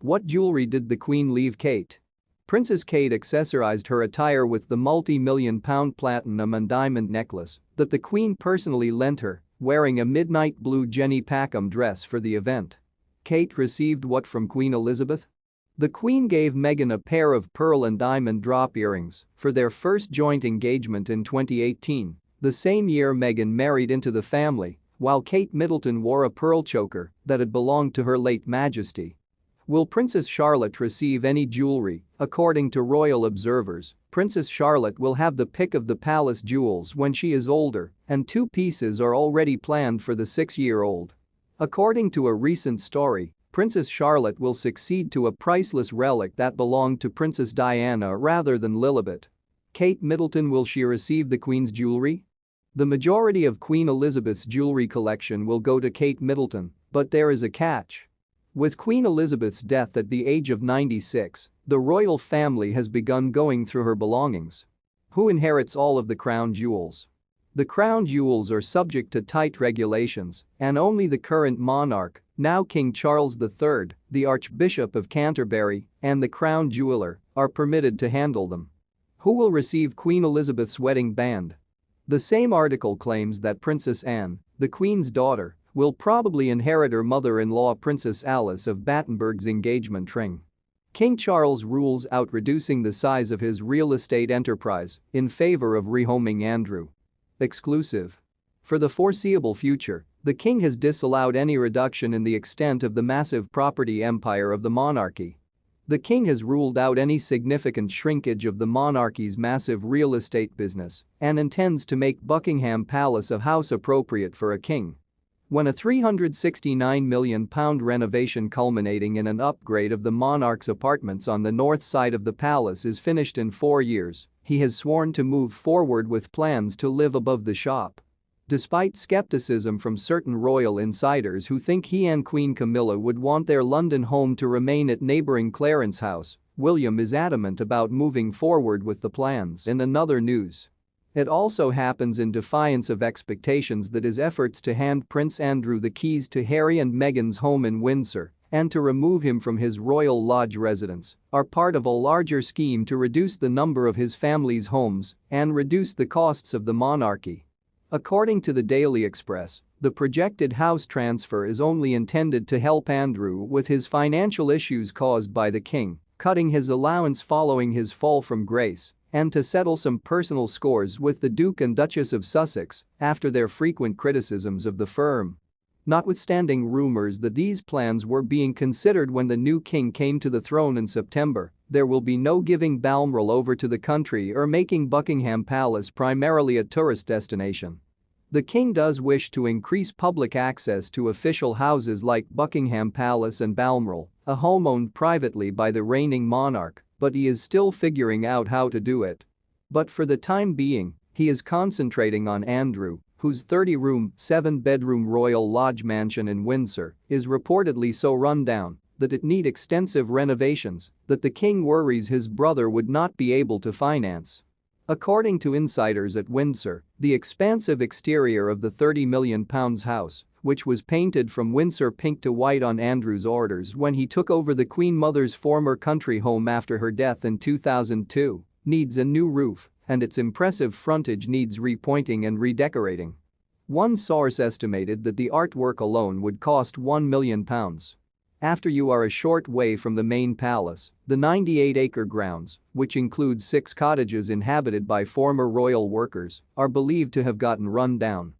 What jewelry did the Queen leave Kate? Princess Kate accessorized her attire with the multi-million-pound platinum and diamond necklace that the Queen personally lent her, wearing a midnight blue Jenny Packham dress for the event. Kate received what from Queen Elizabeth? The Queen gave Meghan a pair of pearl and diamond drop earrings for their first joint engagement in 2018, the same year Meghan married into the family, while Kate Middleton wore a pearl choker that had belonged to her late Majesty. Will Princess Charlotte receive any jewelry? According to royal observers, Princess Charlotte will have the pick of the palace jewels when she is older, and 2 pieces are already planned for the 6-year-old. According to a recent story, Princess Charlotte will succeed to a priceless relic that belonged to Princess Diana rather than Lilibet. Kate Middleton, will she receive the Queen's jewelry? The majority of Queen Elizabeth's jewelry collection will go to Kate Middleton, but there is a catch. With Queen Elizabeth's death at the age of 96, the royal family has begun going through her belongings. Who inherits all of the crown jewels? The crown jewels are subject to tight regulations, and only the current monarch, now King Charles III, the Archbishop of Canterbury, and the crown jeweler, are permitted to handle them. Who will receive Queen Elizabeth's wedding band? The same article claims that Princess Anne, the Queen's daughter, will probably inherit her mother-in-law Princess Alice of Battenberg's engagement ring. King Charles rules out reducing the size of his real estate enterprise in favor of rehoming Andrew. Exclusive. For the foreseeable future, the king has disallowed any reduction in the extent of the massive property empire of the monarchy. The king has ruled out any significant shrinkage of the monarchy's massive real estate business and intends to make Buckingham Palace a house appropriate for a king. When a £369 million renovation culminating in an upgrade of the monarch's apartments on the north side of the palace is finished in 4 years, he has sworn to move forward with plans to live above the shop. Despite skepticism from certain royal insiders who think he and Queen Camilla would want their London home to remain at neighbouring Clarence House, William is adamant about moving forward with the plans. In another news, it also happens in defiance of expectations that his efforts to hand Prince Andrew the keys to Harry and Meghan's home in Windsor and to remove him from his Royal Lodge residence are part of a larger scheme to reduce the number of his family's homes and reduce the costs of the monarchy. According to the Daily Express, the projected house transfer is only intended to help Andrew with his financial issues caused by the king, cutting his allowance following his fall from grace, and to settle some personal scores with the Duke and Duchess of Sussex after their frequent criticisms of the firm. Notwithstanding rumors that these plans were being considered when the new king came to the throne in September, there will be no giving Balmoral over to the country or making Buckingham Palace primarily a tourist destination. The king does wish to increase public access to official houses like Buckingham Palace and Balmoral, a home owned privately by the reigning monarch, but he is still figuring out how to do it. But for the time being, he is concentrating on Andrew, whose 30-room, 7-bedroom Royal Lodge mansion in Windsor is reportedly so run down that it needs extensive renovations that the king worries his brother would not be able to finance. According to insiders at Windsor, the expansive exterior of the £30 million house, which was painted from Windsor pink to white on Andrew's orders when he took over the Queen Mother's former country home after her death in 2002, needs a new roof, and its impressive frontage needs repointing and redecorating. One source estimated that the artwork alone would cost £1 million. After you are a short way from the main palace, the 98-acre grounds, which includes 6 cottages inhabited by former royal workers, are believed to have gotten run down.